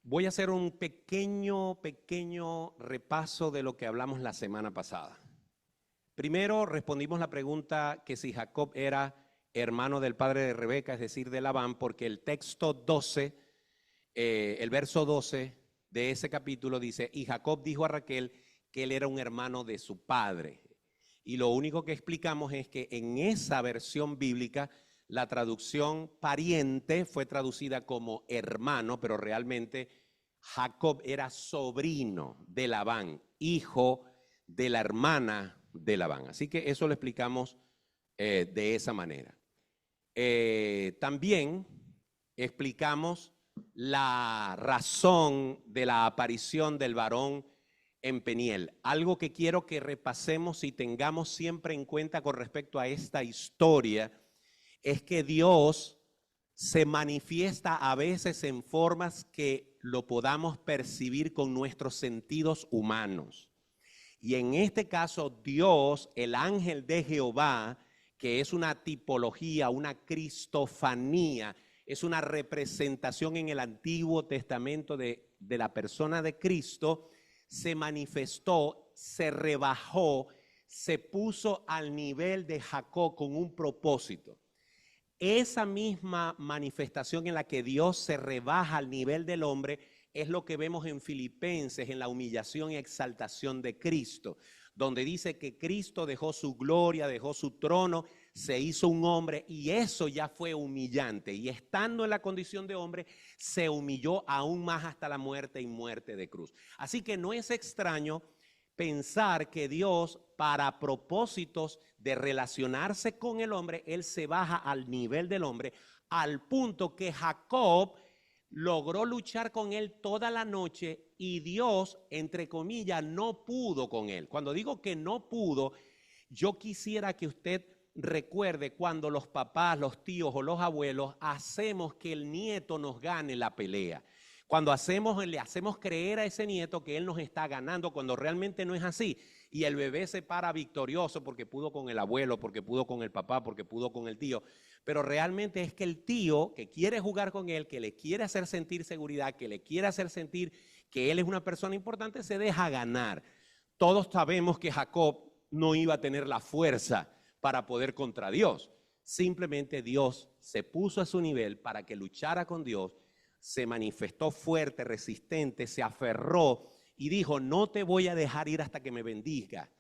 Voy a hacer un pequeño repaso de lo que hablamos la semana pasada. Primero respondimos la pregunta que si Jacob era hermano del padre de Rebeca, es decir, de Labán, porque el texto 12, el verso 12 de ese capítulo dice, y Jacob dijo a Raquel que él era un hermano de su padre. Y lo único que explicamos es que en esa versión bíblica la traducción pariente fue traducida como hermano, pero realmente Jacob era sobrino de Labán, hijo de la hermana de Labán. Así que eso lo explicamos de esa manera. También explicamos la razón de la aparición del varón en Peniel. Algo que quiero que repasemos y tengamos siempre en cuenta con respecto a esta historia es que Dios se manifiesta a veces en formas que lo podamos percibir con nuestros sentidos humanos. Y en este caso, Dios, el ángel de Jehová, que es una tipología, una cristofanía, es una representación en el Antiguo Testamento de la persona de Cristo, se manifestó, se rebajó, se puso al nivel de Jacob con un propósito. Esa misma manifestación en la que Dios se rebaja al nivel del hombre es lo que vemos en Filipenses, en la humillación y exaltación de Cristo, donde dice que Cristo dejó su gloria, dejó su trono, se hizo un hombre y eso ya fue humillante. Y estando en la condición de hombre, se humilló aún más hasta la muerte y muerte de cruz. Así que no es extraño pensar que Dios, para propósitos de relacionarse con el hombre, Él se baja al nivel del hombre, al punto que Jacob logró luchar con él toda la noche y Dios, entre comillas, no pudo con él. Cuando digo que no pudo, yo quisiera que usted recuerde cuando los papás, los tíos o los abuelos hacemos que el nieto nos gane la pelea. Cuando le hacemos creer a ese nieto que él nos está ganando cuando realmente no es así. Y el bebé se para victorioso porque pudo con el abuelo, porque pudo con el papá, porque pudo con el tío. Pero realmente es que el tío que quiere jugar con él, que le quiere hacer sentir seguridad, que le quiere hacer sentir que él es una persona importante, se deja ganar. Todos sabemos que Jacob no iba a tener la fuerza para poder contra Dios. Simplemente Dios se puso a su nivel para que luchara con Dios, se manifestó fuerte, resistente, se aferró y dijo, no te voy a dejar ir hasta que me bendiga.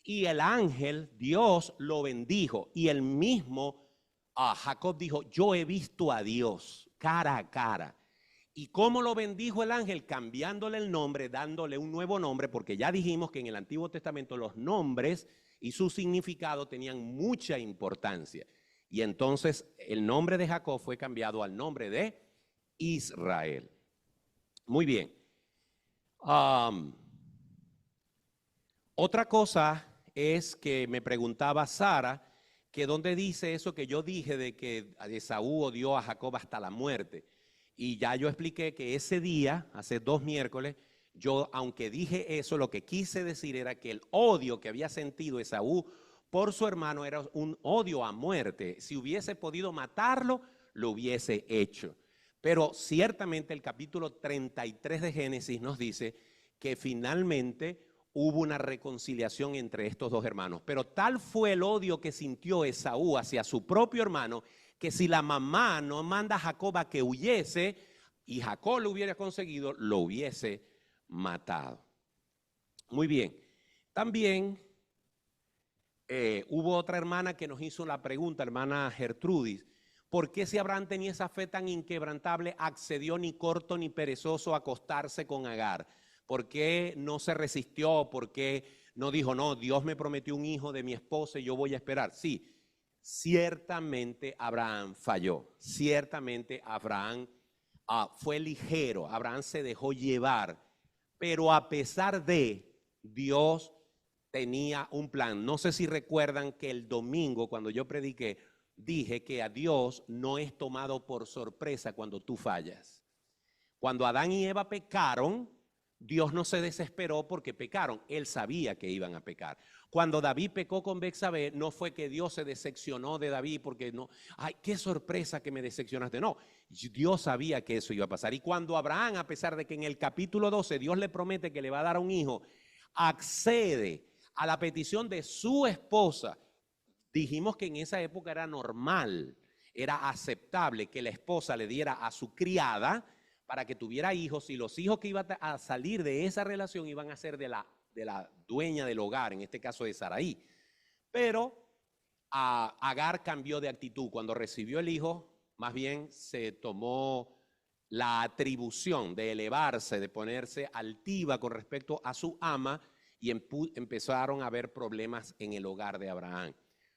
Y el ángel, Dios, lo bendijo. Y el mismo Jacob dijo, yo he visto a Dios cara a cara. ¿Y cómo lo bendijo el ángel? Cambiándole el nombre, dándole un nuevo nombre, porque ya dijimos que en el Antiguo Testamento los nombres y su significado tenían mucha importancia. Y entonces el nombre de Jacob fue cambiado al nombre de Israel. Muy bien. Otra cosa es que me preguntaba Sara, que dónde dice eso que yo dije de que Esaú odió a Jacob hasta la muerte. Y ya yo expliqué que ese día, hace 2 miércoles, yo, aunque dije eso, lo que quise decir era que el odio que había sentido Esaú por su hermano era un odio a muerte. Si hubiese podido matarlo, lo hubiese hecho. Pero ciertamente el capítulo 33 de Génesis nos dice que finalmente hubo una reconciliación entre estos dos hermanos. Pero tal fue el odio que sintió Esaú hacia su propio hermano, que si la mamá no manda a Jacob a que huyese y Jacob lo hubiera conseguido, lo hubiese matado. Muy bien. También hubo otra hermana que nos hizo la pregunta, hermana Gertrudis, ¿por qué si Abraham tenía esa fe tan inquebrantable accedió ni corto ni perezoso a acostarse con Agar? ¿Por qué no se resistió? ¿Por qué no dijo, no, Dios me prometió un hijo de mi esposa y yo voy a esperar? Sí, ciertamente Abraham falló, ciertamente Abraham fue ligero, Abraham se dejó llevar, pero a pesar de Dios tenía un plan. No sé si recuerdan que el domingo cuando yo prediqué, dije que a Dios no es tomado por sorpresa cuando tú fallas. Cuando Adán y Eva pecaron, Dios no se desesperó porque pecaron, Él sabía que iban a pecar. Cuando David pecó con Betsabé, no fue que Dios se decepcionó de David porque no, ay, qué sorpresa que me decepcionaste. No, Dios sabía que eso iba a pasar. Y cuando Abraham, a pesar de que en el capítulo 12 Dios le promete que le va a dar un hijo, accede a la petición de su esposa, dijimos que en esa época era normal, era aceptable que la esposa le diera a su criada para que tuviera hijos, y los hijos que iban a salir de esa relación iban a ser de la dueña del hogar, en este caso de Saraí. Pero Agar cambió de actitud. Cuando recibió el hijo, más bien se tomó la atribución de elevarse, de ponerse altiva con respecto a su ama, y empezaron a haber problemas en el hogar de Abraham.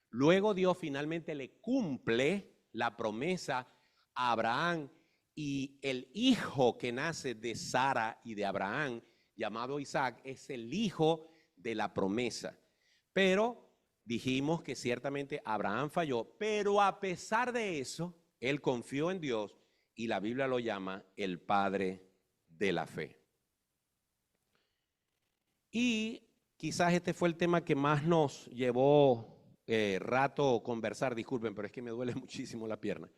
Luego Dios finalmente le cumple la promesa a Abraham, y el hijo que nace de Sara y de Abraham, llamado Isaac, es el hijo de la promesa. Pero dijimos que ciertamente Abraham falló, pero a pesar de eso, él confió en Dios y la Biblia lo llama el padre de la fe. Y quizás este fue el tema que más nos llevó rato conversar. Disculpen, pero es que me duele muchísimo la pierna.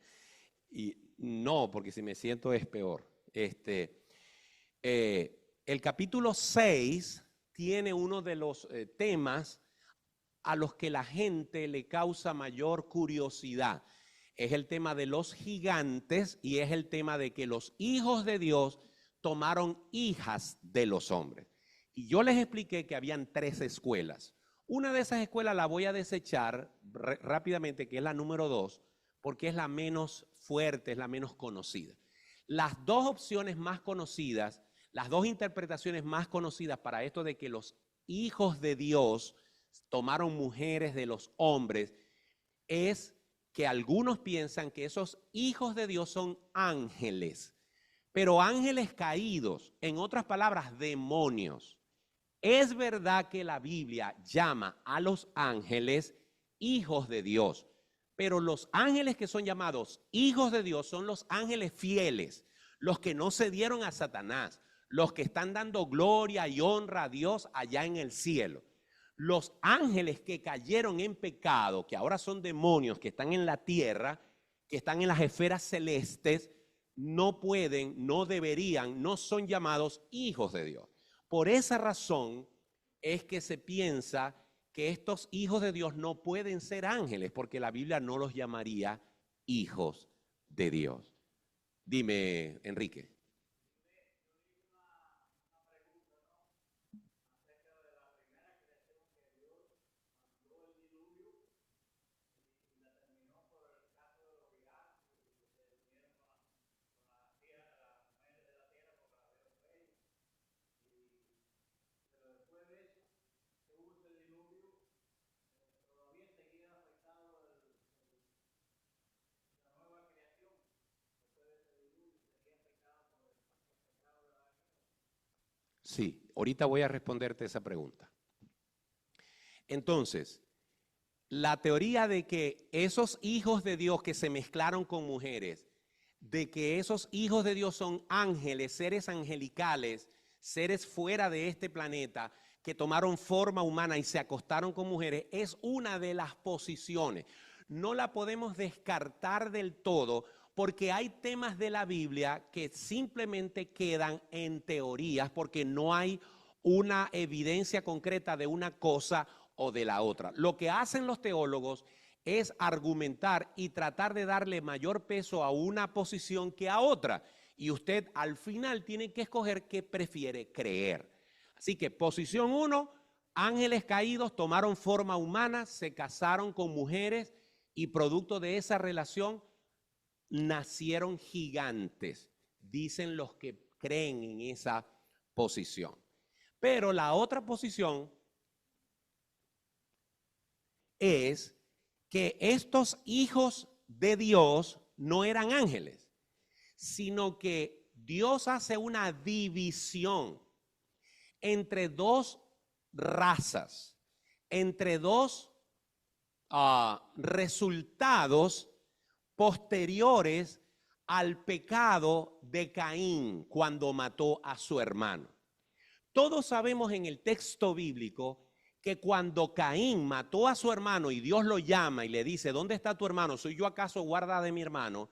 Y no, porque si me siento es peor. El capítulo 6 tiene uno de los temas a los que la gente le causa mayor curiosidad. Es el tema de los gigantes, y es el tema de que los hijos de Dios tomaron hijas de los hombres. Y yo les expliqué que habían 3 escuelas. Una de esas escuelas la voy a desechar rápidamente, que es la número 2, porque es la menos fuerte, es la menos conocida. Las 2 opciones más conocidas, las 2 interpretaciones más conocidas para esto de que los hijos de Dios tomaron mujeres de los hombres, es que algunos piensan que esos hijos de Dios son ángeles, pero ángeles caídos, en otras palabras, demonios. Es verdad que la Biblia llama a los ángeles hijos de Dios, pero los ángeles que son llamados hijos de Dios son los ángeles fieles, los que no cedieron a Satanás, los que están dando gloria y honra a Dios allá en el cielo. Los ángeles que cayeron en pecado, que ahora son demonios, que están en la tierra, que están en las esferas celestes, no pueden, no deberían, no son llamados hijos de Dios. Por esa razón es que se piensa que estos hijos de Dios no pueden ser ángeles, porque la Biblia no los llamaría hijos de Dios. Dime, Enrique. Sí, ahorita voy a responderte esa pregunta. Entonces, la teoría de que esos hijos de Dios que se mezclaron con mujeres, de que esos hijos de Dios son ángeles, seres angelicales, seres fuera de este planeta, que tomaron forma humana y se acostaron con mujeres, es una de las posiciones. No la podemos descartar del todo, porque hay temas de la Biblia que simplemente quedan en teorías, porque no hay una evidencia concreta de una cosa o de la otra. Lo que hacen los teólogos es argumentar y tratar de darle mayor peso a una posición que a otra. Y usted al final tiene que escoger qué prefiere creer. Así que posición 1, ángeles caídos tomaron forma humana, se casaron con mujeres y producto de esa relación nacieron gigantes, dicen los que creen en esa posición. Pero la otra posición es que estos hijos de Dios no eran ángeles, sino que Dios hace una división entre 2 razas, entre 2 resultados posteriores al pecado de Caín cuando mató a su hermano. Todos sabemos en el texto bíblico que cuando Caín mató a su hermano y Dios lo llama y le dice, ¿dónde está tu hermano? ¿Soy yo acaso guarda de mi hermano?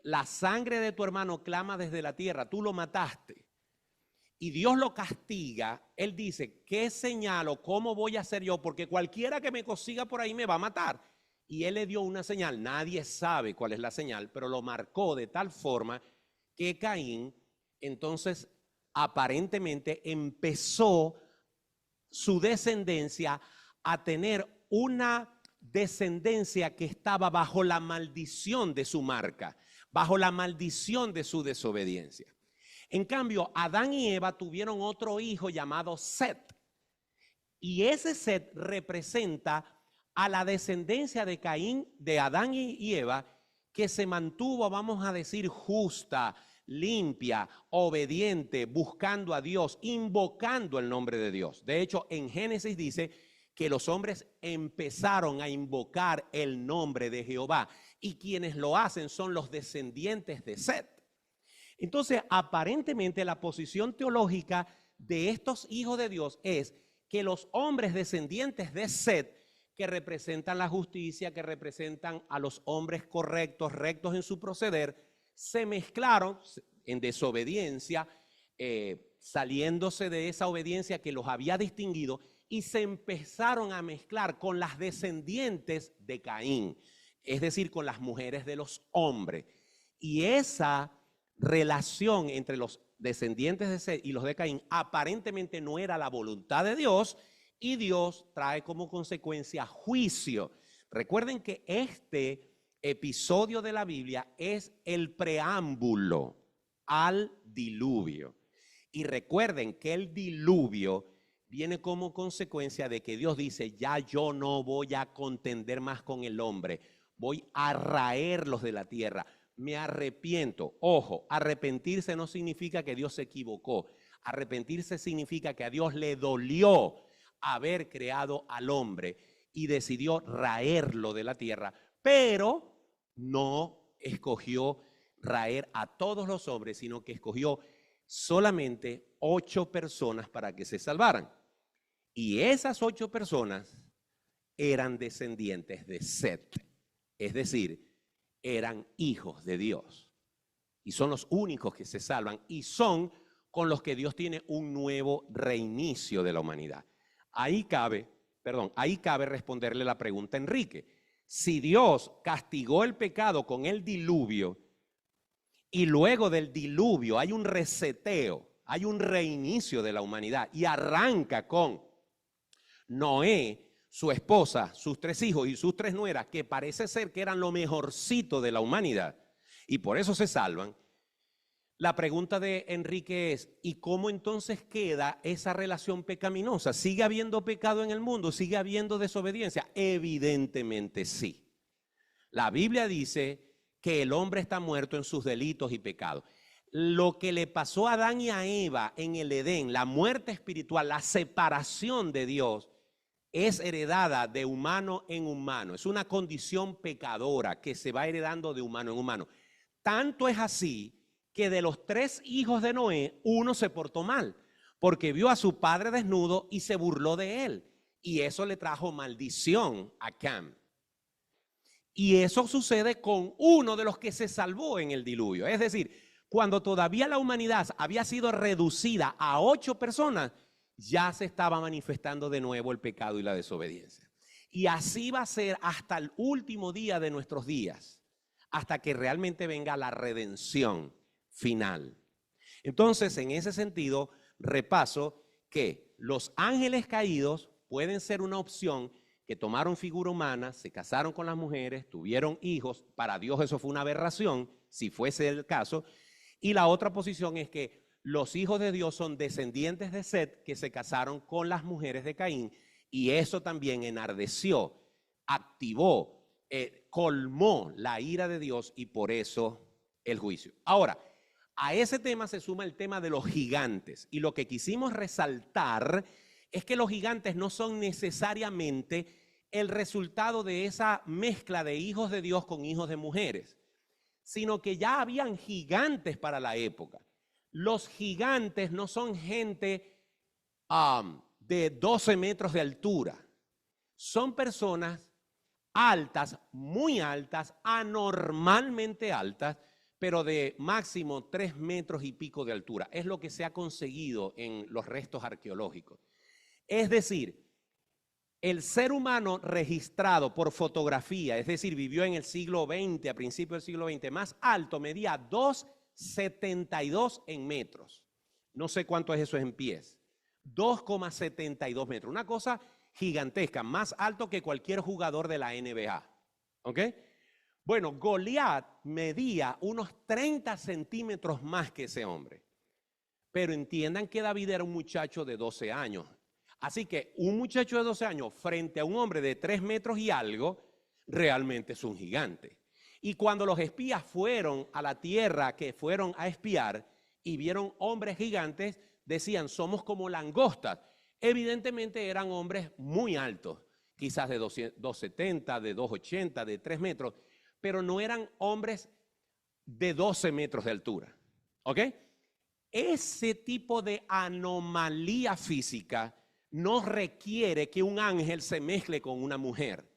La sangre de tu hermano clama desde la tierra, tú lo mataste. Y Dios lo castiga. Él dice, ¿qué señal o cómo voy a hacer yo? Porque cualquiera que me consiga por ahí me va a matar. Y él le dio una señal. Nadie sabe cuál es la señal, pero lo marcó de tal forma que Caín entonces aparentemente empezó su descendencia a tener una descendencia que estaba bajo la maldición de su marca, bajo la maldición de su desobediencia. En cambio, Adán y Eva tuvieron otro hijo llamado Set. Y ese Set representa a la descendencia de Caín, de Adán y Eva, que se mantuvo, vamos a decir, justa, limpia, obediente, buscando a Dios, invocando el nombre de Dios. De hecho, en Génesis dice que los hombres empezaron a invocar el nombre de Jehová y quienes lo hacen son los descendientes de Set. Entonces, aparentemente la posición teológica de estos hijos de Dios es que los hombres descendientes de Set, que representan la justicia, que representan a los hombres correctos, rectos en su proceder, se mezclaron en desobediencia, saliéndose de esa obediencia que los había distinguido, y se empezaron a mezclar con las descendientes de Caín, es decir, con las mujeres de los hombres. Y esa relación entre los descendientes de Set y los de Caín aparentemente no era la voluntad de Dios, y Dios trae como consecuencia juicio. Recuerden que este episodio de la Biblia es el preámbulo al diluvio. Y recuerden que el diluvio viene como consecuencia de que Dios dice, ya yo no voy a contender más con el hombre, voy a raerlos de la tierra. Me arrepiento. Ojo, arrepentirse no significa que Dios se equivocó. Arrepentirse significa que a Dios le dolió haber creado al hombre y decidió raerlo de la tierra, pero no escogió raer a todos los hombres, sino que escogió solamente 8 personas para que se salvaran. Y esas 8 personas eran descendientes de Set, es decir, eran hijos de Dios. Y son los únicos que se salvan y son con los que Dios tiene un nuevo reinicio de la humanidad. Ahí cabe responderle la pregunta a Enrique. Si Dios castigó el pecado con el diluvio y luego del diluvio hay un reseteo, hay un reinicio de la humanidad y arranca con Noé, su esposa, sus 3 hijos y sus 3 nueras, que parece ser que eran lo mejorcito de la humanidad y por eso se salvan. La pregunta de Enrique es, ¿y cómo entonces queda esa relación pecaminosa? ¿Sigue habiendo pecado en el mundo? ¿Sigue habiendo desobediencia? Evidentemente sí. La Biblia dice que el hombre está muerto en sus delitos y pecados. Lo que le pasó a Adán y a Eva en el Edén, la muerte espiritual, la separación de Dios, es heredada de humano en humano. Es una condición pecadora que se va heredando de humano en humano. Tanto es así que de los 3 hijos de Noé, uno se portó mal, porque vio a su padre desnudo y se burló de él. Y eso le trajo maldición a Cam. Y eso sucede con uno de los que se salvó en el diluvio. Es decir, cuando todavía la humanidad había sido reducida a 8 personas, ya se estaba manifestando de nuevo el pecado y la desobediencia. Y así va a ser hasta el último día de nuestros días, hasta que realmente venga la redención final. Entonces, en ese sentido, repaso que los ángeles caídos pueden ser una opción, que tomaron figura humana, se casaron con las mujeres, tuvieron hijos. Para Dios eso fue una aberración, si fuese el caso. Y la otra posición es que los hijos de Dios son descendientes de Set, que se casaron con las mujeres de Caín, y eso también enardeció, activó, colmó la ira de Dios, y por eso el juicio. Ahora, a ese tema se suma el tema de los gigantes, y lo que quisimos resaltar es que los gigantes no son necesariamente el resultado de esa mezcla de hijos de Dios con hijos de mujeres, sino que ya habían gigantes para la época. Los gigantes no son gente de 12 metros de altura. Son personas altas, muy altas, anormalmente altas, pero de máximo 3 metros y pico de altura. Es lo que se ha conseguido en los restos arqueológicos. Es decir, el ser humano registrado por fotografía, es decir, vivió en el siglo XX, a principios del siglo XX, más alto, medía 2,72 en metros. No sé cuánto es eso en pies. 2,72 metros. Una cosa gigantesca, más alto que cualquier jugador de la NBA. ¿Ok? Bueno, Goliat medía unos 30 centímetros más que ese hombre. Pero entiendan que David era un muchacho de 12 años. Así que un muchacho de 12 años frente a un hombre de 3 metros y algo, realmente es un gigante. Y cuando los espías fueron a la tierra, que fueron a espiar y vieron hombres gigantes, decían, somos como langostas. Evidentemente eran hombres muy altos, quizás de 2,70, de 2,80, de 3 metros, pero no eran hombres de 12 metros de altura. ¿Ok? Ese tipo de anomalía física no requiere que un ángel se mezcle con una mujer,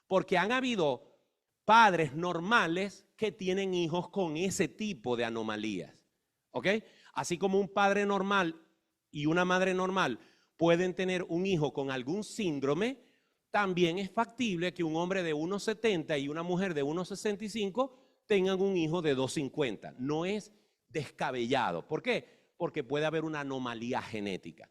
porque han habido padres normales que tienen hijos con ese tipo de anomalías. ¿Ok? Así como un padre normal y una madre normal pueden tener un hijo con algún síndrome, también es factible que un hombre de 1,70 y una mujer de 1,65 tengan un hijo de 2,50. No es descabellado. ¿Por qué? Porque puede haber una anomalía genética.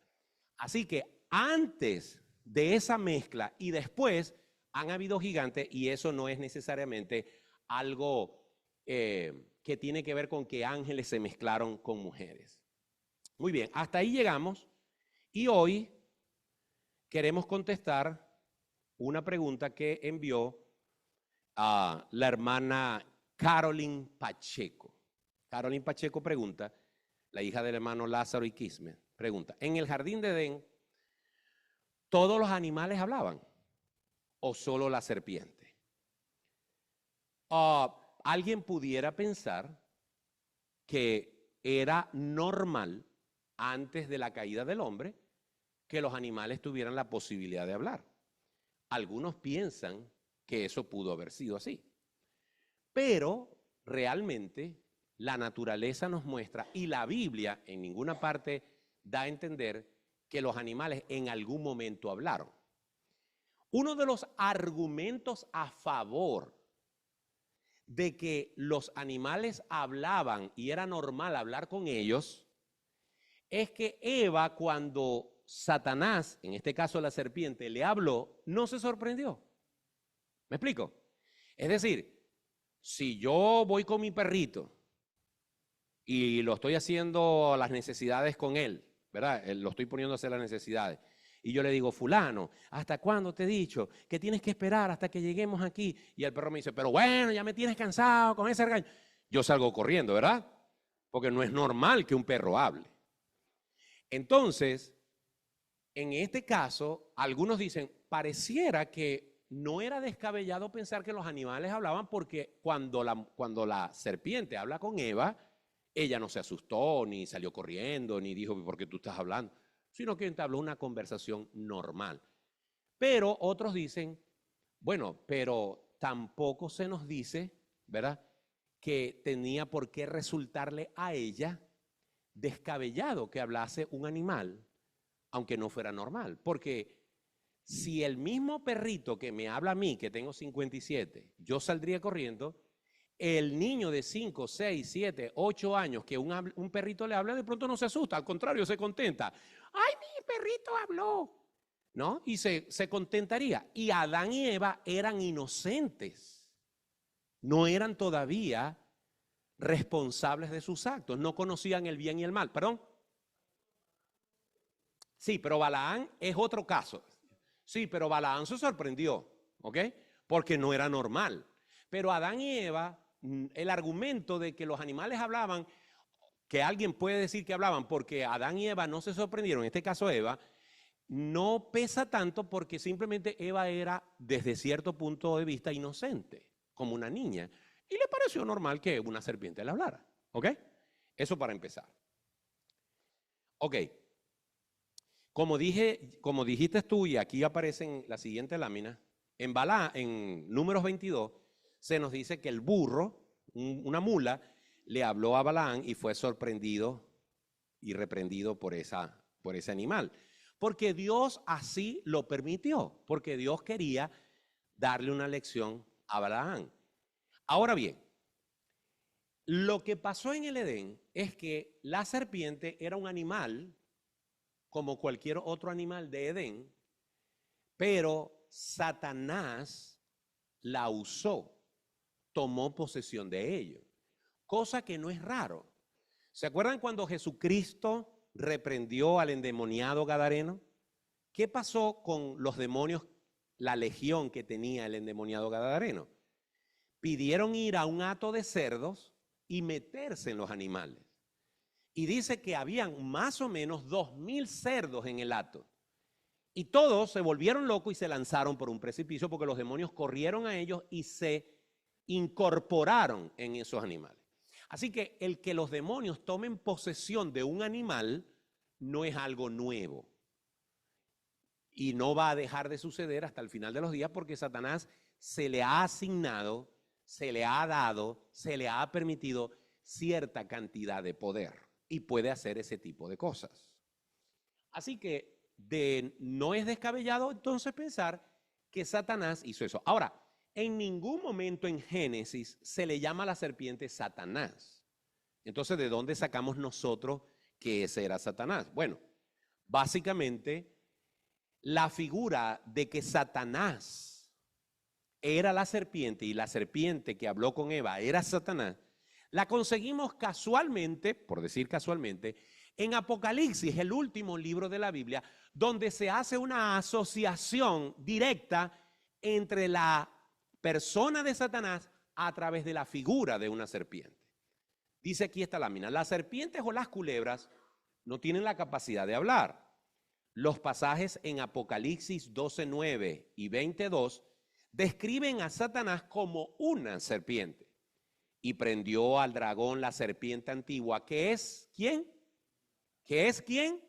Así que antes de esa mezcla y después han habido gigantes, y eso no es necesariamente algo que tiene que ver con que ángeles se mezclaron con mujeres. Muy bien, hasta ahí llegamos y hoy queremos contestar una pregunta que envió a la hermana Caroline Pacheco. Caroline Pacheco pregunta, la hija del hermano Lázaro y Quisme, pregunta, ¿en el jardín de Edén todos los animales hablaban o solo la serpiente? Alguien pudiera pensar que era normal antes de la caída del hombre que los animales tuvieran la posibilidad de hablar. Algunos piensan que eso pudo haber sido así. Pero realmente la naturaleza nos muestra, y la Biblia en ninguna parte da a entender que los animales en algún momento hablaron. Uno de los argumentos a favor de que los animales hablaban y era normal hablar con ellos es que Eva, cuando Satanás, en este caso la serpiente, le habló, no se sorprendió. ¿Me explico? Es decir, si yo voy con mi perrito y lo estoy haciendo las necesidades con él, ¿verdad? Lo estoy poniendo a hacer las necesidades. Y yo le digo, fulano, ¿hasta cuándo te he dicho que tienes que esperar hasta que lleguemos aquí? Y el perro me dice, pero bueno, ya me tienes cansado con ese regaño. Yo salgo corriendo, ¿verdad? Porque no es normal que un perro hable. Entonces, en este caso, algunos dicen, pareciera que no era descabellado pensar que los animales hablaban porque cuando la serpiente habla con Eva, ella no se asustó, ni salió corriendo, ni dijo, ¿por qué tú estás hablando? Sino que entabló una conversación normal. Pero otros dicen, bueno, pero tampoco se nos dice, ¿verdad?, que tenía por qué resultarle a ella descabellado que hablase un animal, aunque no fuera normal. Porque si el mismo perrito que me habla a mí, que tengo 57, yo saldría corriendo, el niño de 5, 6, 7, 8 años que un perrito le habla, de pronto no se asusta, al contrario, se contenta. ¡Ay, mi perrito habló! ¿No? Y se contentaría. Y Adán y Eva eran inocentes. No eran todavía responsables de sus actos. No conocían el bien y el mal. ¿Perdón? Sí, pero Balaán es otro caso. Sí, pero Balaán se sorprendió, ¿ok? Porque no era normal. Pero Adán y Eva, el argumento de que los animales hablaban, que alguien puede decir que hablaban porque Adán y Eva no se sorprendieron, en este caso Eva, no pesa tanto porque simplemente Eva era desde cierto punto de vista inocente, como una niña, y le pareció normal que una serpiente le hablara, ¿ok? Eso para empezar. Ok. Como dijiste tú, y aquí aparece en la siguiente lámina, en Números 22, se nos dice que el burro, una mula, le habló a Balaam y fue sorprendido y reprendido por ese animal. Porque Dios así lo permitió, porque Dios quería darle una lección a Balaam. Ahora bien, lo que pasó en el Edén es que la serpiente era un animal como cualquier otro animal de Edén, pero Satanás la usó, tomó posesión de ello, cosa que no es raro. ¿Se acuerdan cuando Jesucristo reprendió al endemoniado gadareno? ¿Qué pasó con los demonios, la legión que tenía el endemoniado gadareno? Pidieron ir a un hato de cerdos y meterse en los animales. Y dice que habían más o menos 2000 cerdos en el hato. Y todos se volvieron locos y se lanzaron por un precipicio porque los demonios corrieron a ellos y se incorporaron en esos animales. Así que el que los demonios tomen posesión de un animal no es algo nuevo. Y no va a dejar de suceder hasta el final de los días porque Satanás se le ha asignado, se le ha dado, se le ha permitido cierta cantidad de poder y puede hacer ese tipo de cosas. Así que no es descabellado entonces pensar que Satanás hizo eso. Ahora, en ningún momento en Génesis se le llama a la serpiente Satanás. Entonces, ¿de dónde sacamos nosotros que ese era Satanás? Bueno, básicamente la figura de que Satanás era la serpiente y la serpiente que habló con Eva era Satanás, la conseguimos casualmente, por decir casualmente, en Apocalipsis, el último libro de la Biblia, donde se hace una asociación directa entre la persona de Satanás a través de la figura de una serpiente. Dice aquí esta lámina, las serpientes o las culebras no tienen la capacidad de hablar. Los pasajes en Apocalipsis 12:9 y 20:2 describen a Satanás como una serpiente. Y prendió al dragón, la serpiente antigua, que es ¿quién? ¿Qué es quién?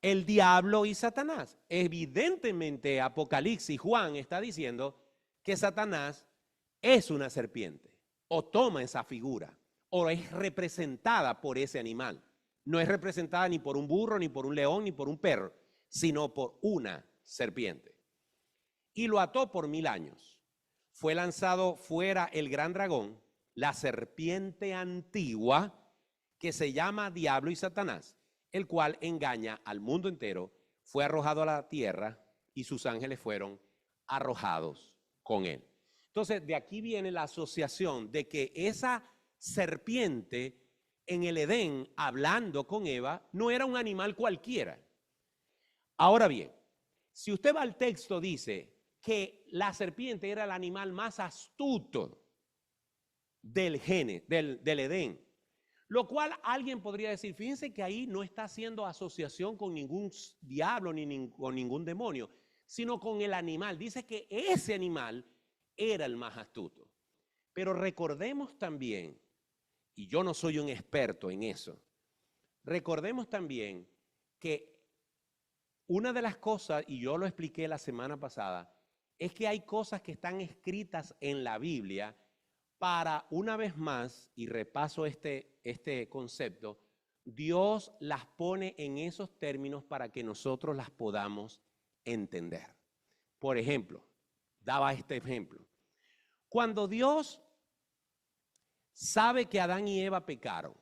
El diablo y Satanás. Evidentemente, Apocalipsis, Juan está diciendo que Satanás es una serpiente, o toma esa figura, o es representada por ese animal. No es representada ni por un burro, ni por un león, ni por un perro, sino por una serpiente. Y lo ató por 1000 años. Fue lanzado fuera el gran dragón, la serpiente antigua, que se llama Diablo y Satanás, el cual engaña al mundo entero, fue arrojado a la tierra y sus ángeles fueron arrojados con él. Entonces, de aquí viene la asociación de que esa serpiente en el Edén, hablando con Eva, no era un animal cualquiera. Ahora bien, si usted va al texto, dice que la serpiente era el animal más astuto del Edén, lo cual alguien podría decir, fíjense que ahí no está haciendo asociación con ningún diablo ni con ningún demonio, sino con el animal. Dice que ese animal era el más astuto. Pero recordemos también, y yo no soy un experto en eso, recordemos también que una de las cosas, y yo lo expliqué la semana pasada, es que hay cosas que están escritas en la Biblia para, una vez más, y repaso este concepto, Dios las pone en esos términos para que nosotros las podamos entender. Por ejemplo, daba este ejemplo. Cuando Dios sabe que Adán y Eva pecaron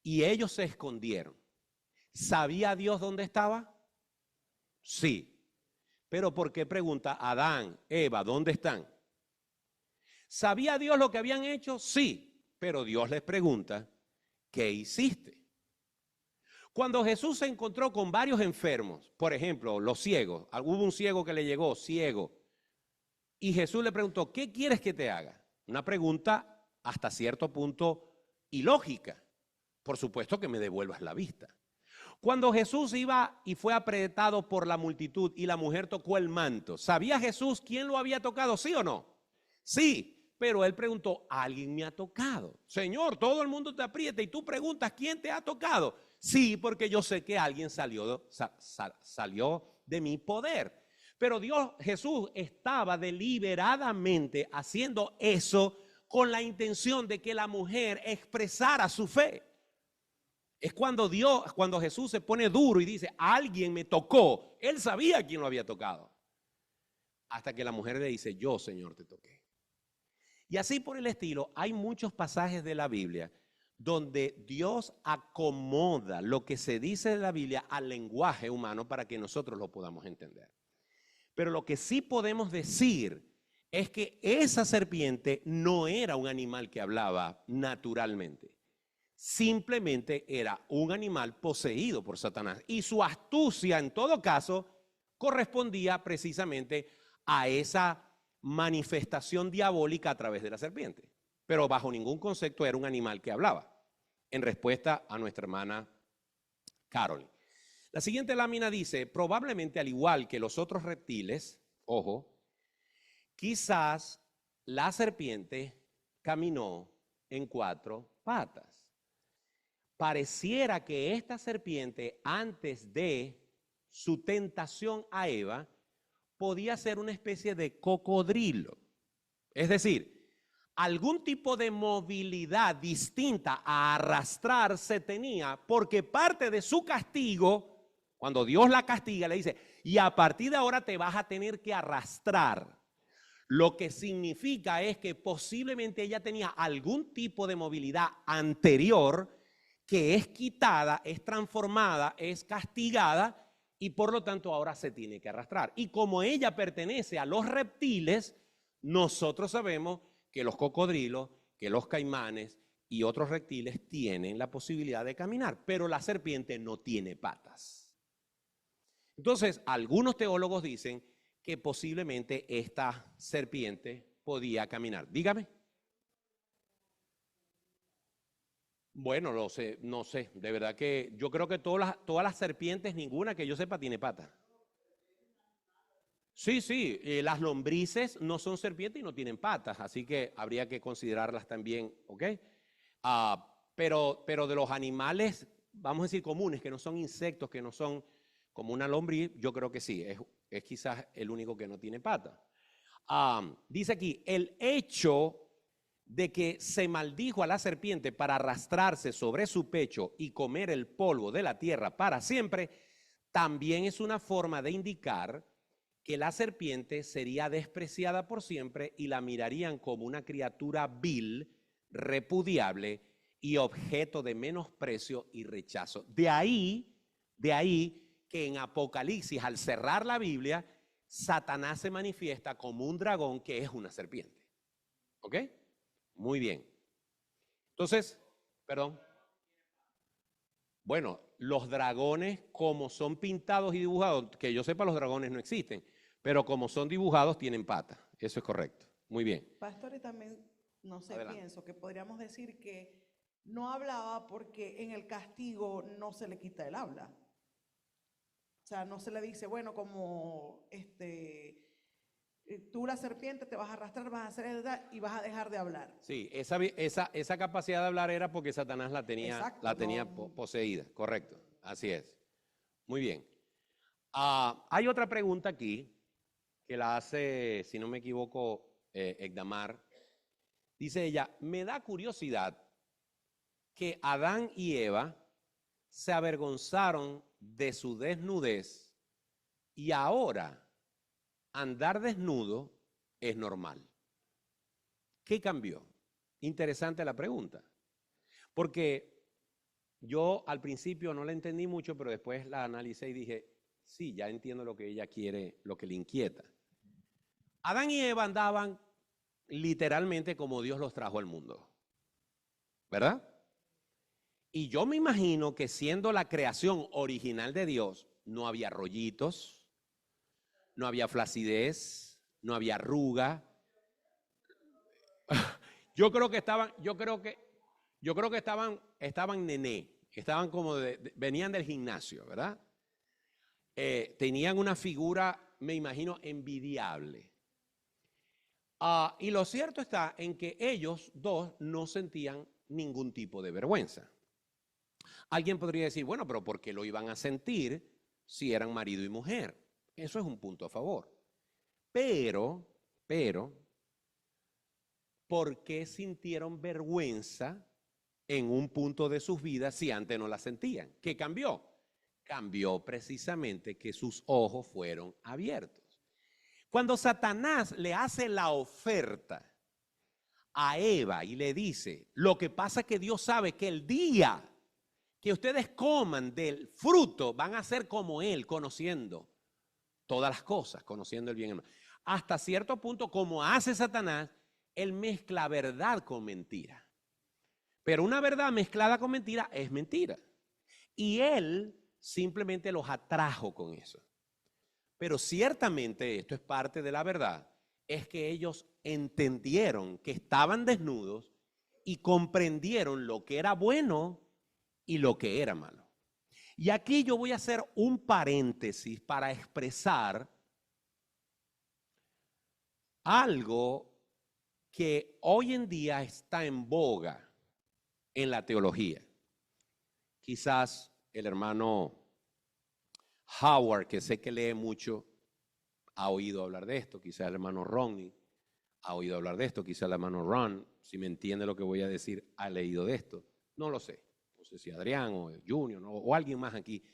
y ellos se escondieron, ¿sabía Dios dónde estaba? Sí. Pero ¿por qué pregunta Adán, Eva, dónde están? ¿Sabía Dios lo que habían hecho? Sí, pero Dios les pregunta, ¿qué hiciste? Cuando Jesús se encontró con varios enfermos, por ejemplo, los ciegos, hubo un ciego que le llegó, ciego, y Jesús le preguntó, ¿qué quieres que te haga? Una pregunta hasta cierto punto ilógica. Por supuesto que me devuelvas la vista. Cuando Jesús iba y fue apretado por la multitud y la mujer tocó el manto, ¿sabía Jesús quién lo había tocado? ¿Sí o no? Sí. pero él preguntó, ¿alguien me ha tocado? Señor, todo el mundo te aprieta y tú preguntas, ¿quién te ha tocado? Sí, porque yo sé que alguien salió de mi poder. Pero Jesús estaba deliberadamente haciendo eso con la intención de que la mujer expresara su fe. Es cuando Jesús se pone duro y dice, alguien me tocó. Él sabía quién lo había tocado. Hasta que la mujer le dice, yo, Señor, te toqué. Y así por el estilo, hay muchos pasajes de la Biblia donde Dios acomoda lo que se dice de la Biblia al lenguaje humano para que nosotros lo podamos entender. Pero lo que sí podemos decir es que esa serpiente no era un animal que hablaba naturalmente. Simplemente era un animal poseído por Satanás. Y su astucia, en todo caso, correspondía precisamente a esa manifestación diabólica a través de la serpiente. Pero bajo ningún concepto era un animal que hablaba, en respuesta a nuestra hermana Carol. La siguiente lámina dice, probablemente al igual que los otros reptiles, ojo, quizás la serpiente caminó en 4 patas. Pareciera que esta serpiente, antes de su tentación a Eva, podía ser una especie de cocodrilo. Es decir, algún tipo de movilidad distinta a arrastrarse tenía, porque parte de su castigo, cuando Dios la castiga, le dice, y a partir de ahora te vas a tener que arrastrar. Lo que significa es que posiblemente ella tenía algún tipo de movilidad anterior que es quitada, es transformada, es castigada y por lo tanto ahora se tiene que arrastrar. Y como ella pertenece a los reptiles, nosotros sabemos que los cocodrilos, que los caimanes y otros reptiles tienen la posibilidad de caminar, pero la serpiente no tiene patas. Entonces, algunos teólogos dicen que posiblemente esta serpiente podía caminar. Dígame. Bueno, no sé, de verdad que yo creo que todas las serpientes, ninguna que yo sepa tiene patas. Sí, las lombrices no son serpientes y no tienen patas, así que habría que considerarlas también, ¿ok? Pero de los animales, vamos a decir comunes, que no son insectos, que no son como una lombriz, yo creo que sí, es quizás el único que no tiene patas. Dice aquí, el hecho de que se maldijo a la serpiente para arrastrarse sobre su pecho y comer el polvo de la tierra para siempre, también es una forma de indicar que la serpiente sería despreciada por siempre y la mirarían como una criatura vil, repudiable y objeto de menosprecio y rechazo. De ahí que en Apocalipsis, al cerrar la Biblia, Satanás se manifiesta como un dragón que es una serpiente. ¿Ok? Muy bien. Entonces, perdón. Bueno, los dragones, como son pintados y dibujados, que yo sepa los dragones no existen, pero como son dibujados tienen patas. Eso es correcto. Muy bien. Pastor, y también, no sé, Adelante. pienso que podríamos decir que no hablaba porque en el castigo no se le quita el habla. O sea, no se le dice, bueno, como tú la serpiente te vas a arrastrar, vas a hacer y vas a dejar de hablar. Sí, esa capacidad de hablar era porque Satanás la tenía, Exacto, poseída, correcto, así es. Muy bien. Hay otra pregunta aquí que la hace, si no me equivoco, Egdamar. Dice ella, me da curiosidad que Adán y Eva se avergonzaron de su desnudez y ahora andar desnudo es normal. ¿Qué cambió? Interesante la pregunta, porque yo al principio no la entendí mucho, pero después la analicé y dije, sí, ya entiendo lo que ella quiere, lo que le inquieta. Adán y Eva andaban literalmente como Dios los trajo al mundo, ¿verdad? Y yo me imagino que siendo la creación original de Dios, no había rollitos, no había flacidez, no había arruga. Yo creo que estaban nené, estaban como venían del gimnasio, ¿verdad? Tenían una figura, me imagino, envidiable. Y lo cierto está en que ellos dos no sentían ningún tipo de vergüenza. Alguien podría decir, bueno, pero ¿por qué lo iban a sentir si eran marido y mujer? Eso es un punto a favor. Pero, ¿por qué sintieron vergüenza en un punto de sus vidas si antes no la sentían? ¿Qué cambió? Cambió precisamente que sus ojos fueron abiertos. Cuando Satanás le hace la oferta a Eva y le dice, lo que pasa es que Dios sabe que el día que ustedes coman del fruto van a ser como Él, conociendo todas las cosas, conociendo el bien y el mal. Hasta cierto punto, como hace Satanás, Él mezcla verdad con mentira. Pero una verdad mezclada con mentira es mentira. Y Él simplemente los atrajo con eso. Pero ciertamente, esto es parte de la verdad, es que ellos entendieron que estaban desnudos y comprendieron lo que era bueno y lo que era malo. Y aquí yo voy a hacer un paréntesis para expresar algo que hoy en día está en boga en la teología. Quizás el hermano Howard, que sé que lee mucho, ha oído hablar de esto. Quizás el hermano Ronnie ha oído hablar de esto. Quizás el hermano Ron, si me entiende lo que voy a decir, ha leído de esto. No lo sé. No sé si Adrián o Junior, ¿no? O alguien más aquí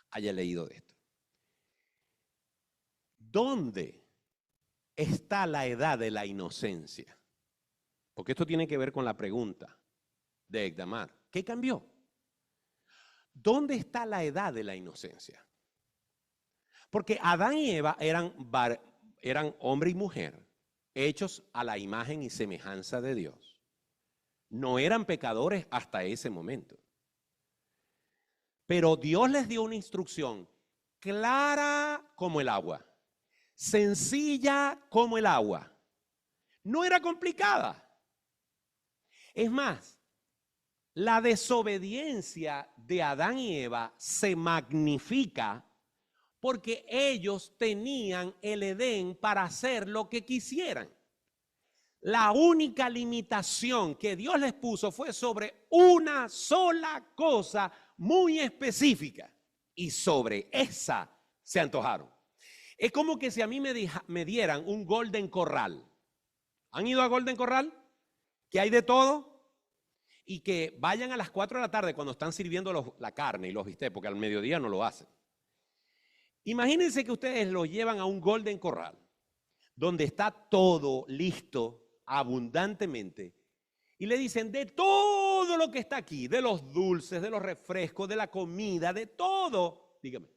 haya leído de esto. ¿Dónde está la edad de la inocencia? Porque esto tiene que ver con la pregunta de Ekdamar. ¿Qué cambió? ¿Dónde está la edad de la inocencia? Porque Adán y Eva eran hombre y mujer, hechos a la imagen y semejanza de Dios. No eran pecadores hasta ese momento. Pero Dios les dio una instrucción clara como el agua, sencilla como el agua. No era complicada. Es más, la desobediencia de Adán y Eva se magnifica porque ellos tenían el Edén para hacer lo que quisieran. La única limitación que Dios les puso fue sobre una sola cosa muy específica y sobre esa se antojaron. Es como que si a mí me dieran un Golden Corral. ¿Han ido a Golden Corral? Que hay de todo. Y que vayan a las 4 de la tarde cuando están sirviendo la carne y los bistecs, porque al mediodía no lo hacen. Imagínense que ustedes lo llevan a un Golden Corral, donde está todo listo abundantemente, y le dicen de todo lo que está aquí, de los dulces, de los refrescos, de la comida, de todo. Dígame.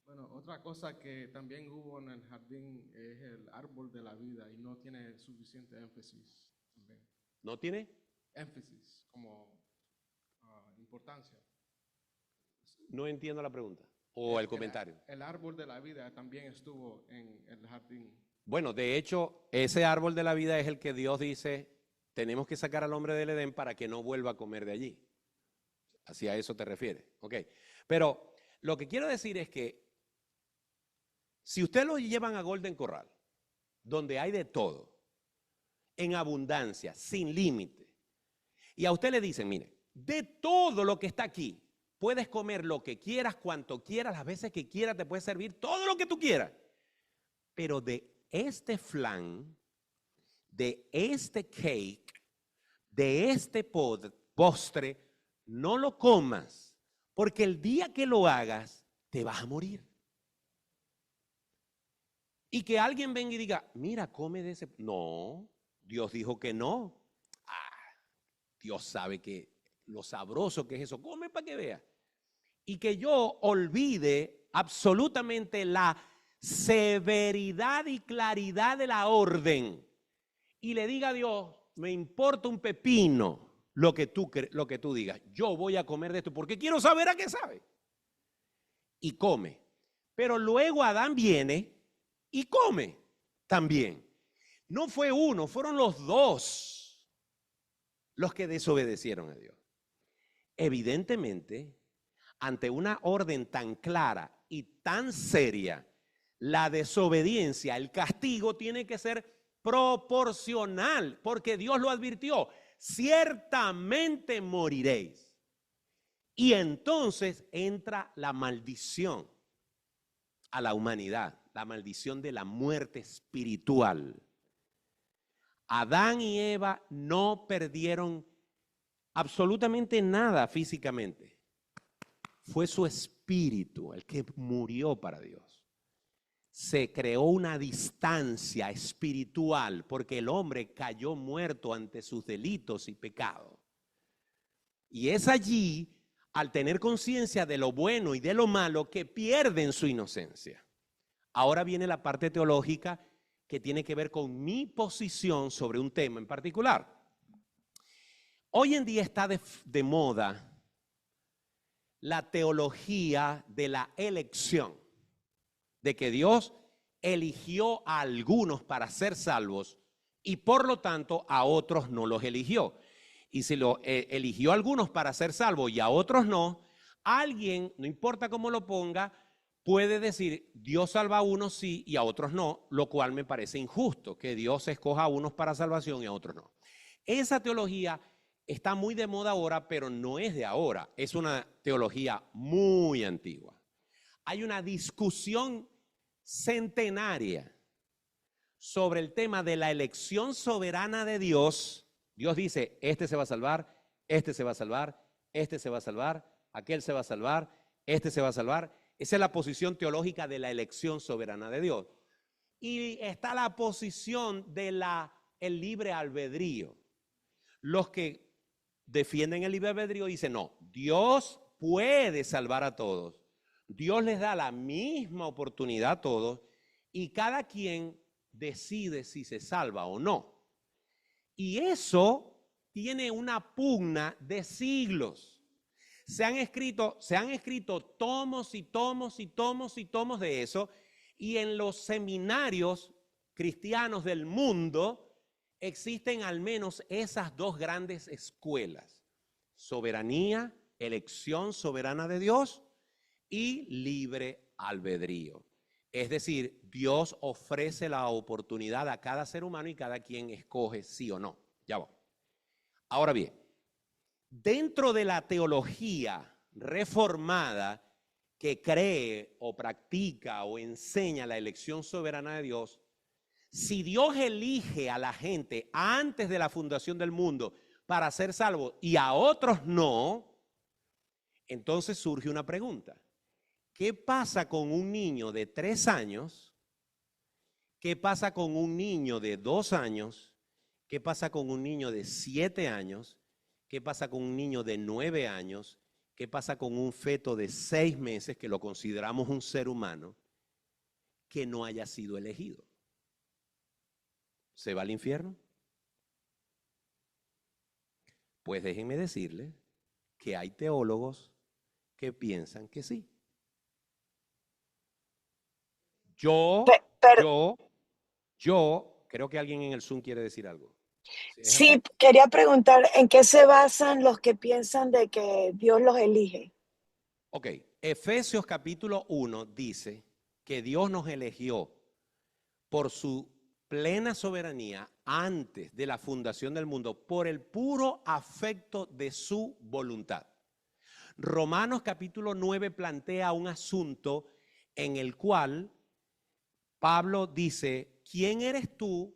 Bueno, otra cosa que también hubo en el jardín es el árbol de la vida y no tiene suficiente énfasis también. ¿No tiene? Énfasis como importancia. No entiendo la pregunta o el comentario. El árbol de la vida también estuvo en el jardín. Bueno, de hecho, ese árbol de la vida es el que Dios dice, tenemos que sacar al hombre del Edén para que no vuelva a comer de allí. ¿Hacia eso te refieres? Ok. Pero lo que quiero decir es que si usted lo llevan a Golden Corral, donde hay de todo, en abundancia, sin límite, y a usted le dicen, mire, de todo lo que está aquí, puedes comer lo que quieras, cuanto quieras, las veces que quieras, te puedes servir todo lo que tú quieras. Pero de este flan, de este cake, de este postre, no lo comas, porque el día que lo hagas, te vas a morir. Y que alguien venga y diga, mira, come de ese. No, Dios dijo que no. Dios sabe que lo sabroso que es eso. Come para que vea. Y que yo olvide absolutamente la severidad y claridad de la orden. Y le diga a Dios, me importa un pepino lo que tú digas. Yo voy a comer de esto porque quiero saber a qué sabe. Y come. Pero luego Adán viene y come también. No fue uno, fueron los dos los que desobedecieron a Dios. Evidentemente, ante una orden tan clara y tan seria, la desobediencia, el castigo tiene que ser proporcional, porque Dios lo advirtió, ciertamente moriréis. Y entonces entra la maldición a la humanidad, la maldición de la muerte espiritual. Adán y Eva no perdieron absolutamente nada físicamente. Fue su espíritu el que murió para Dios. Se creó una distancia espiritual porque el hombre cayó muerto ante sus delitos y pecados. Y es allí, al tener conciencia de lo bueno y de lo malo, que pierden su inocencia. Ahora viene la parte teológica que tiene que ver con mi posición sobre un tema en particular. Hoy en día está de moda la teología de la elección, de que Dios eligió a algunos para ser salvos y por lo tanto a otros no los eligió. Y si eligió a algunos para ser salvos y a otros no, alguien, no importa cómo lo ponga, puede decir Dios salva a unos sí y a otros no, lo cual me parece injusto, que Dios escoja a unos para salvación y a otros no. Esa teología está muy de moda ahora, pero no es de ahora, es una teología muy antigua. Hay una discusión centenaria sobre el tema de la elección soberana de Dios. Dios dice, este se va a salvar, este se va a salvar, este se va a salvar, aquel se va a salvar, este se va a salvar. Esa es la posición teológica de la elección soberana de Dios. Y está la posición de el libre albedrío. Los que defienden el libre albedrío dicen, no, Dios puede salvar a todos. Dios les da la misma oportunidad a todos y cada quien decide si se salva o no. Y eso tiene una pugna de siglos. Se han escrito tomos y tomos y tomos y tomos de eso, y en los seminarios cristianos del mundo existen al menos esas dos grandes escuelas: soberanía, elección soberana de Dios, y libre albedrío. Es decir, Dios ofrece la oportunidad a cada ser humano y cada quien escoge sí o no. Ya va. Ahora bien, dentro de la teología reformada que cree o practica o enseña la elección soberana de Dios, si Dios elige a la gente antes de la fundación del mundo para ser salvos y a otros no, entonces surge una pregunta. ¿Qué pasa con un niño de 3 años? ¿Qué pasa con un niño de 2 años? ¿Qué pasa con un niño de 7 años? ¿Qué pasa con un niño de 9 años? ¿Qué pasa con un feto de 6 meses, que lo consideramos un ser humano, que no haya sido elegido? ¿Se va al infierno? Pues déjenme decirles que hay teólogos que piensan que sí. Yo creo que alguien en el Zoom quiere decir algo. Sí, quería preguntar, ¿en qué se basan los que piensan de que Dios los elige? Ok, Efesios capítulo 1 dice que Dios nos eligió por su plena soberanía antes de la fundación del mundo, por el puro afecto de su voluntad. Romanos capítulo 9 plantea un asunto en el cual Pablo dice, ¿quién eres tú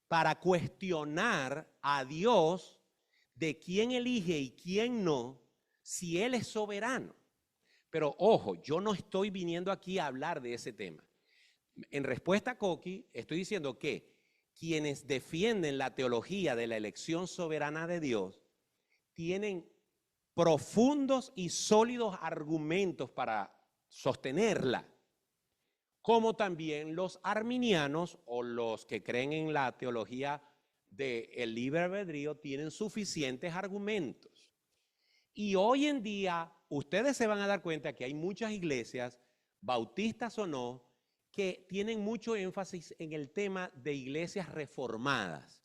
para cuestionar a Dios de quién elige y quién no, si Él es soberano? Pero ojo, yo no estoy viniendo aquí a hablar de ese tema. En respuesta a Coqui, estoy diciendo que quienes defienden la teología de la elección soberana de Dios tienen profundos y sólidos argumentos para sostenerla, como también los arminianos o los que creen en la teología del libre albedrío tienen suficientes argumentos. Y hoy en día ustedes se van a dar cuenta que hay muchas iglesias, bautistas o no, que tienen mucho énfasis en el tema de iglesias reformadas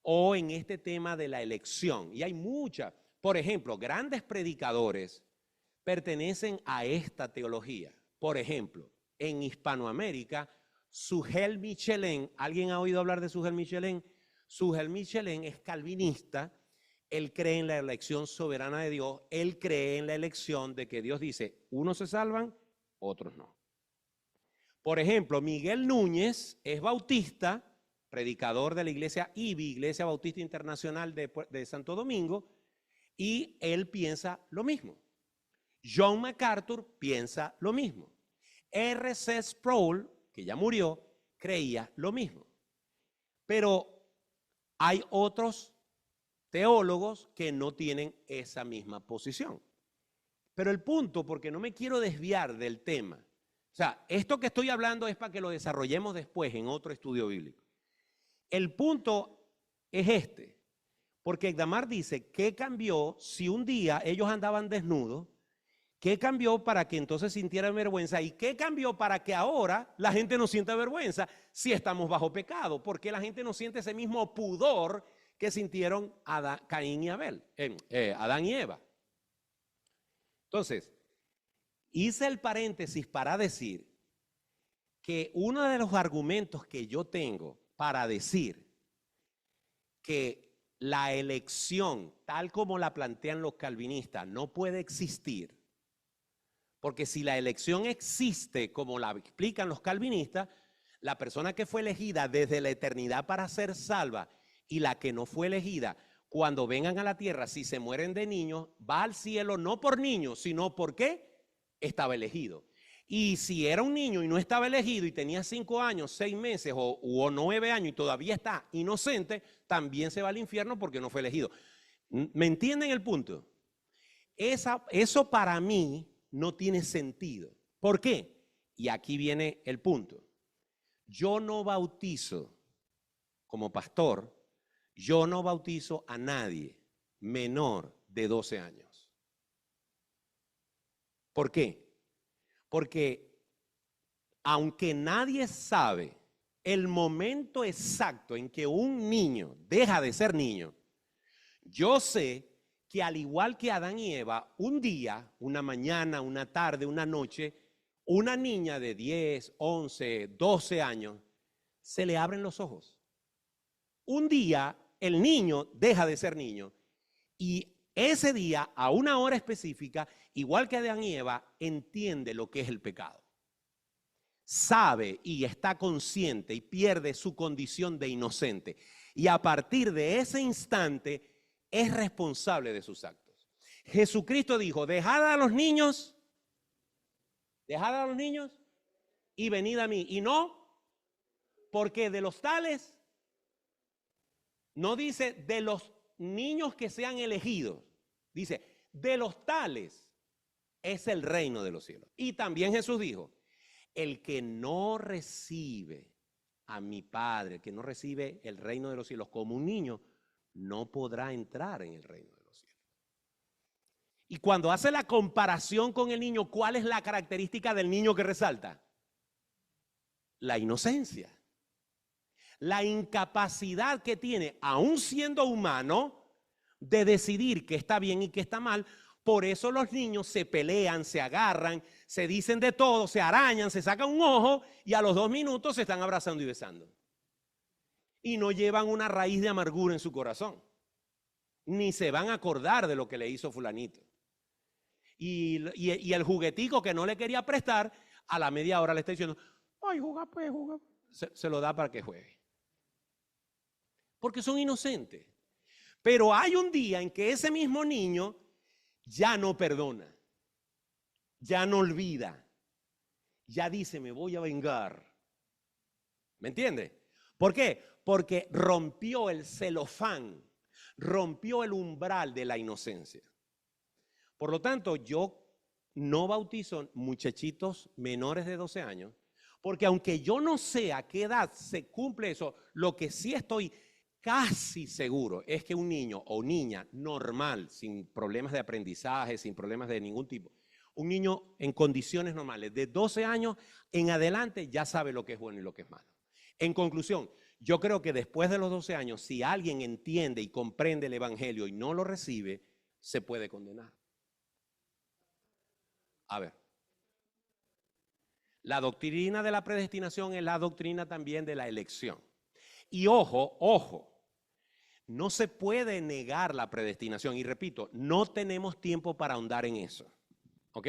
o en este tema de la elección. Y hay muchas, por ejemplo, grandes predicadores pertenecen a esta teología. Por ejemplo, en Hispanoamérica, Sugel Michelén, ¿alguien ha oído hablar de Sugel Michelén? Sugel Michelén es calvinista, él cree en la elección soberana de Dios, él cree en la elección de que Dios dice, unos se salvan, otros no. Por ejemplo, Miguel Núñez es bautista, predicador de la iglesia IBI, Iglesia Bautista Internacional de Santo Domingo, y él piensa lo mismo. John MacArthur piensa lo mismo. R.C. Sproul, que ya murió, creía lo mismo. Pero hay otros teólogos que no tienen esa misma posición. Pero el punto, porque no me quiero desviar del tema, o sea, esto que estoy hablando es para que lo desarrollemos después en otro estudio bíblico. El punto es este, porque Egdamar dice, ¿qué cambió si un día ellos andaban desnudos? ¿Qué cambió para que entonces sintieran vergüenza? ¿Y qué cambió para que ahora la gente no sienta vergüenza si estamos bajo pecado? ¿Por qué la gente no siente ese mismo pudor que sintieron Caín y Abel, Adán y Eva? Entonces, hice el paréntesis para decir que uno de los argumentos que yo tengo para decir que la elección, tal como la plantean los calvinistas, no puede existir, porque si la elección existe como la explican los calvinistas, la persona que fue elegida desde la eternidad para ser salva y la que no fue elegida, cuando vengan a la tierra, si se mueren de niños, va al cielo no por niños, sino porque estaba elegido. Y si era un niño y no estaba elegido y tenía 5 años, 6 meses o 9 años y todavía está inocente, también se va al infierno porque no fue elegido. ¿Me entienden el punto? Eso para mí no tiene sentido. ¿Por qué? Y aquí viene el punto. Yo no bautizo, como pastor, yo no bautizo a nadie menor de 12 años. ¿Por qué? Porque aunque nadie sabe el momento exacto en que un niño deja de ser niño, yo sé que al igual que Adán y Eva, un día, una mañana, una tarde, una noche, una niña de 10, 11, 12 años, se le abren los ojos. Un día el niño deja de ser niño y ese día, a una hora específica, igual que Adán y Eva, entiende lo que es el pecado. Sabe y está consciente y pierde su condición de inocente. Y a partir de ese instante es responsable de sus actos. Jesucristo dijo, dejad a los niños y venid a mí. Y no, porque de los tales, no dice de los niños que sean elegidos, dice, de los tales es el reino de los cielos. Y también Jesús dijo, el que no recibe a mi Padre, el que no recibe el reino de los cielos como un niño, no podrá entrar en el reino de los cielos. Y cuando hace la comparación con el niño, ¿cuál es la característica del niño que resalta? La inocencia. La incapacidad que tiene, aún siendo humano, de decidir qué está bien y qué está mal. Por eso los niños se pelean, se agarran, se dicen de todo, se arañan, se sacan un ojo y a los 2 minutos se están abrazando y besando. Y no llevan una raíz de amargura en su corazón. Ni se van a acordar de lo que le hizo fulanito. Y el juguetico que no le quería prestar, a la media hora le está diciendo, ay, juega pues, juega. Se lo da para que juegue. Porque son inocentes. Pero hay un día en que ese mismo niño ya no perdona, ya no olvida, ya dice, me voy a vengar. ¿Me entiende? ¿Por qué? Porque rompió el celofán, rompió el umbral de la inocencia. Por lo tanto, yo no bautizo muchachitos menores de 12 años, porque aunque yo no sé a qué edad se cumple eso, lo que sí estoy casi seguro es que un niño o niña normal, sin problemas de aprendizaje, sin problemas de ningún tipo, un niño en condiciones normales de 12 años en adelante ya sabe lo que es bueno y lo que es malo. En conclusión, yo creo que después de los 12 años, si alguien entiende y comprende el evangelio y no lo recibe, se puede condenar. A ver. La doctrina de la predestinación es la doctrina también de la elección. Y ojo, ojo, no se puede negar la predestinación. Y repito, no tenemos tiempo para ahondar en eso. ¿Ok?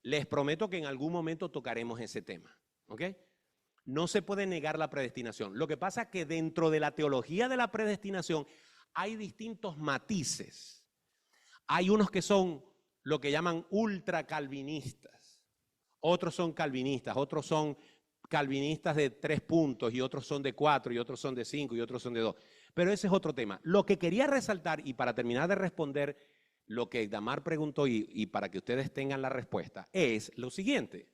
Les prometo que en algún momento tocaremos ese tema. ¿Ok? No se puede negar la predestinación. Lo que pasa es que dentro de la teología de la predestinación hay distintos matices. Hay unos que son lo que llaman ultracalvinistas. Otros son calvinistas, otros son calvinistas de 3 puntos y otros son de 4 y otros son de 5 y otros son de 2. Pero ese es otro tema. Lo que quería resaltar y para terminar de responder lo que Damar preguntó y para que ustedes tengan la respuesta es lo siguiente.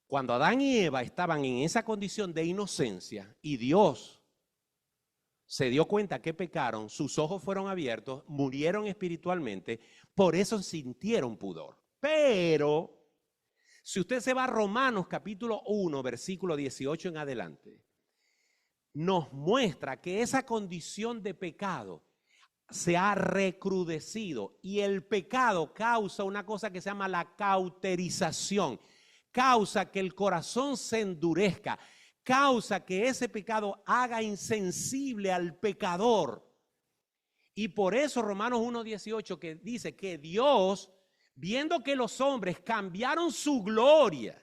Cuando Adán y Eva estaban en esa condición de inocencia y Dios se dio cuenta que pecaron, sus ojos fueron abiertos, murieron espiritualmente, por eso sintieron pudor. Pero si usted se va a Romanos capítulo 1, versículo 18 en adelante, nos muestra que esa condición de pecado se ha recrudecido y el pecado causa una cosa que se llama la cauterización, causa que el corazón se endurezca, causa que ese pecado haga insensible al pecador. Y por eso Romanos 1:18 que dice que Dios, viendo que los hombres cambiaron su gloria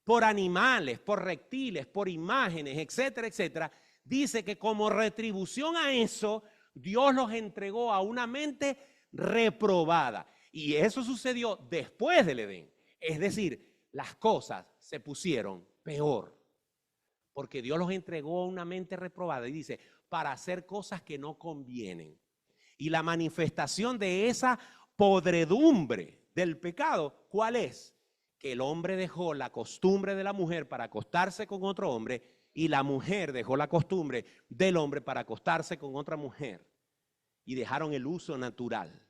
por animales, por reptiles, por imágenes, etcétera, etcétera, dice que como retribución a eso, Dios los entregó a una mente reprobada. Y eso sucedió después del Edén. Es decir, las cosas se pusieron peor. Porque Dios los entregó a una mente reprobada y dice, para hacer cosas que no convienen. Y la manifestación de esa podredumbre del pecado, ¿cuál es? Que el hombre dejó la costumbre de la mujer para acostarse con otro hombre y la mujer dejó la costumbre del hombre para acostarse con otra mujer y dejaron el uso natural.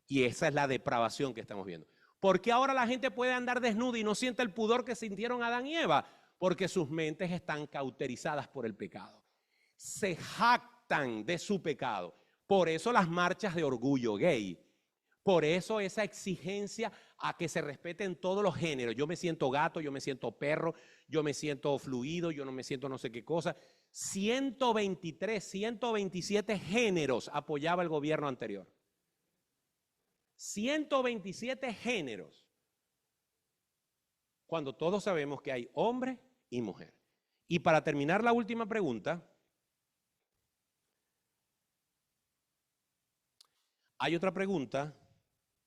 Y esa es la depravación que estamos viendo. ¿Por qué ahora la gente puede andar desnuda y no siente el pudor que sintieron Adán y Eva? Porque sus mentes están cauterizadas por el pecado. Se jactan de su pecado. Por eso las marchas de orgullo gay. Por eso esa exigencia a que se respeten todos los géneros. Yo me siento gato, yo me siento perro, yo me siento fluido, yo no me siento no sé qué cosa. 123, 127 géneros apoyaba el gobierno anterior. 127 géneros. Cuando todos sabemos que hay hombre y mujer. Y para terminar la última pregunta, hay otra pregunta,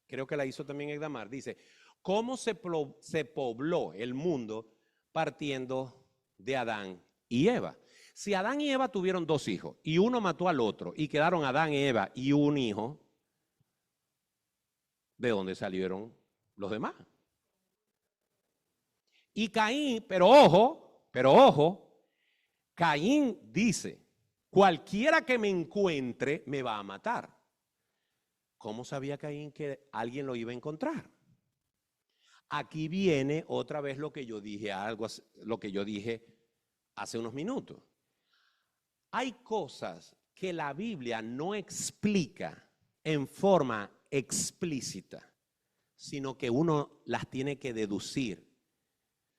creo que la hizo también Edamar, dice, ¿cómo se pobló el mundo partiendo de Adán y Eva? Si Adán y Eva tuvieron 2 hijos y uno mató al otro y quedaron Adán y Eva y un hijo, ¿de dónde salieron los demás? Y Caín, pero ojo, Caín dice, cualquiera que me encuentre me va a matar. ¿Cómo sabía Caín que alguien lo iba a encontrar? Aquí viene otra vez lo que yo dije, hace unos minutos. Hay cosas que la Biblia no explica en forma explícita, sino que uno las tiene que deducir.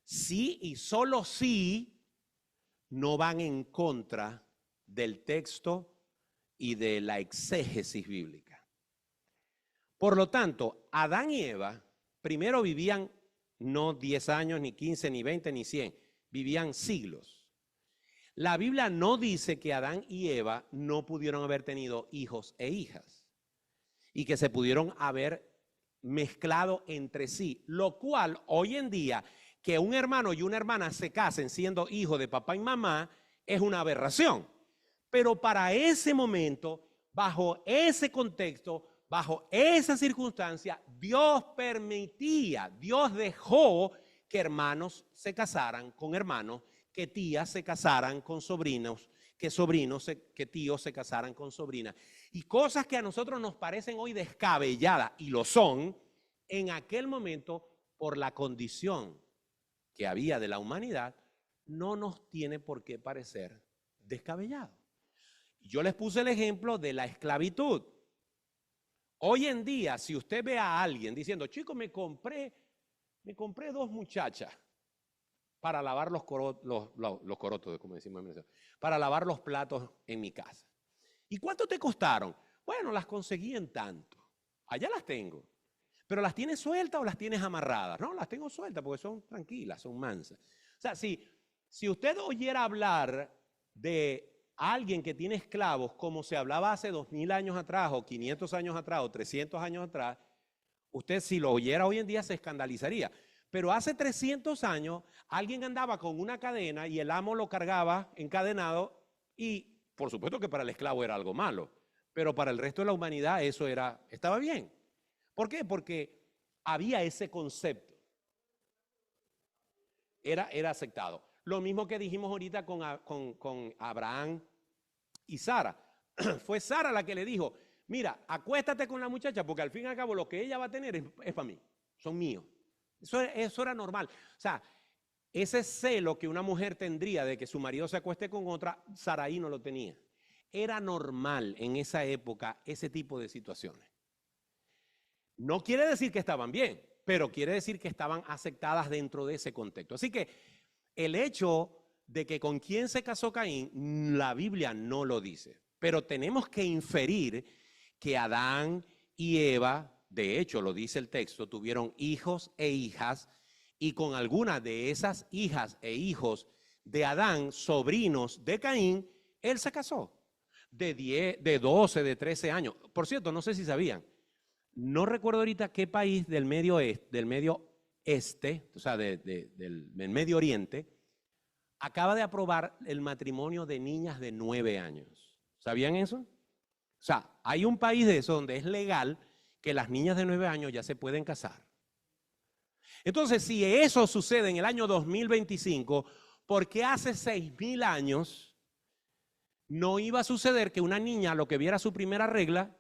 Sí y solo sí no van en contra del texto y de la exégesis bíblica. Por lo tanto, Adán y Eva primero vivían no 10 años, ni 15, ni 20, ni 100, vivían siglos. La Biblia no dice que Adán y Eva no pudieron haber tenido hijos e hijas y que se pudieron haber mezclado entre sí, lo cual hoy en día que un hermano y una hermana se casen siendo hijos de papá y mamá es una aberración. Pero para ese momento, bajo ese contexto, bajo esa circunstancia, Dios permitía, Dios dejó que hermanos se casaran con hermanos, que tías se casaran con sobrinos, que tíos se casaran con sobrinas. Y cosas que a nosotros nos parecen hoy descabelladas, y lo son, en aquel momento, por la condición que había de la humanidad, no nos tiene por qué parecer descabellado. Yo les puse el ejemplo de la esclavitud. Hoy en día, si usted ve a alguien diciendo, chico, me compré 2 muchachas para lavar los corotos, como decimos en Venezuela, para lavar los platos en mi casa. ¿Y cuánto te costaron? Bueno, las conseguí en tanto. Allá las tengo. ¿Pero las tienes sueltas o las tienes amarradas? No, las tengo sueltas porque son tranquilas, son mansas. O sea, si usted oyera hablar de alguien que tiene esclavos como se hablaba hace 2000 años atrás, o 500 años atrás, o 300 años atrás, usted si lo oyera hoy en día se escandalizaría. Pero hace 300 años alguien andaba con una cadena y el amo lo cargaba encadenado y por supuesto que para el esclavo era algo malo, pero para el resto de la humanidad eso estaba bien. ¿Por qué? Porque había ese concepto. Era aceptado. Lo mismo que dijimos ahorita con Abraham y Sara. Fue Sara la que le dijo, mira, acuéstate con la muchacha porque al fin y al cabo lo que ella va a tener es para mí, son míos. Eso era normal. O sea, ese celo que una mujer tendría de que su marido se acueste con otra, Saraí no lo tenía. Era normal en esa época ese tipo de situaciones. No quiere decir que estaban bien, pero quiere decir que estaban aceptadas dentro de ese contexto. Así que el hecho de que con quién se casó Caín, la Biblia no lo dice. Pero tenemos que inferir que Adán y Eva, de hecho lo dice el texto, tuvieron hijos e hijas, y con algunas de esas hijas e hijos de Adán, sobrinos de Caín, él se casó. De 10, de 12, de 13 años. Por cierto, no sé si sabían, no recuerdo ahorita qué país del Medio Este, o sea, del Medio Oriente, acaba de aprobar el matrimonio de niñas de 9 años. ¿Sabían eso? O sea, hay un país de eso donde es legal que las niñas de 9 años ya se pueden casar. Entonces, si eso sucede en el año 2025, ¿por qué hace 6000 años no iba a suceder que una niña, a lo que viera su primera regla,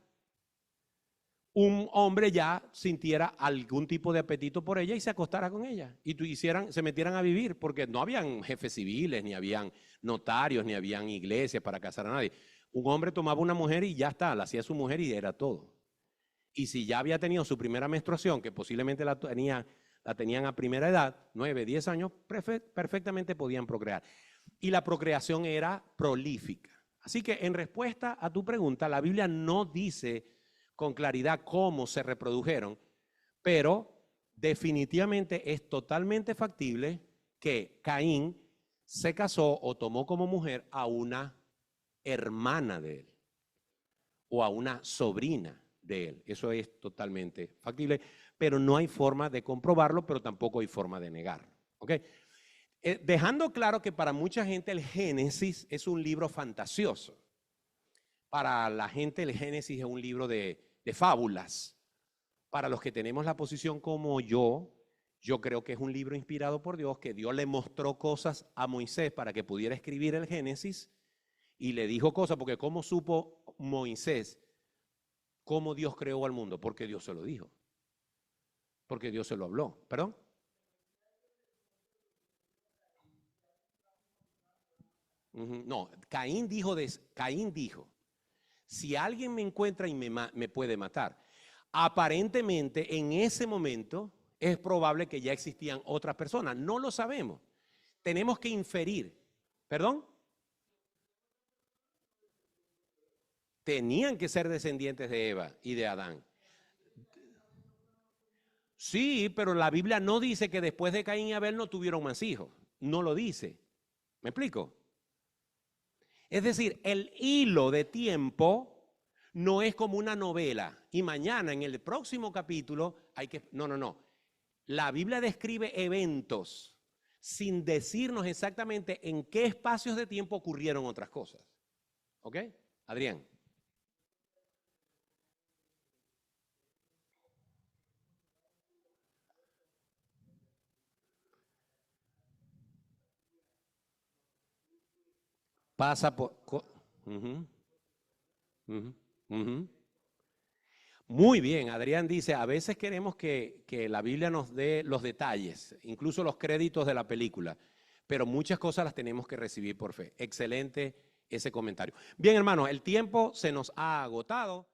un hombre ya sintiera algún tipo de apetito por ella y se acostara con ella y se metieran a vivir? Porque no habían jefes civiles, ni habían notarios, ni habían iglesias para casar a nadie. Un hombre tomaba una mujer y ya está, la hacía su mujer y era todo. Y si ya había tenido su primera menstruación, que posiblemente la tenían a primera edad, 9, 10 años, perfectamente podían procrear. Y la procreación era prolífica. Así que en respuesta a tu pregunta, la Biblia no dice con claridad cómo se reprodujeron, pero definitivamente es totalmente factible que Caín se casó o tomó como mujer a una hermana de él o a una sobrina de él. Eso es totalmente factible, pero no hay forma de comprobarlo, pero tampoco hay forma de negarlo. ¿Ok? Dejando claro que para mucha gente el Génesis es un libro fantasioso. Para la gente el Génesis es un libro de fábulas. Para los que tenemos la posición como yo creo que es un libro inspirado por Dios, que Dios le mostró cosas a Moisés para que pudiera escribir el Génesis y le dijo cosas, porque ¿cómo supo Moisés cómo Dios creó al mundo? Porque Dios se lo dijo, porque Dios se lo habló. ¿Perdón? No, Caín dijo, si alguien me encuentra y me puede matar. Aparentemente en ese momento es probable que ya existían otras personas. No lo sabemos. Tenemos que inferir. ¿Perdón? Tenían que ser descendientes de Eva y de Adán. Sí, pero la Biblia no dice que después de Caín y Abel no tuvieron más hijos. No lo dice. ¿Me explico? Es decir, el hilo de tiempo no es como una novela. Y mañana en el próximo capítulo hay que... No. La Biblia describe eventos sin decirnos exactamente en qué espacios de tiempo ocurrieron otras cosas. ¿Ok? Adrián. Pasa por... Muy bien, Adrián dice, a veces queremos que la Biblia nos dé los detalles, incluso los créditos de la película, pero muchas cosas las tenemos que recibir por fe. Excelente ese comentario. Bien, hermanos, el tiempo se nos ha agotado.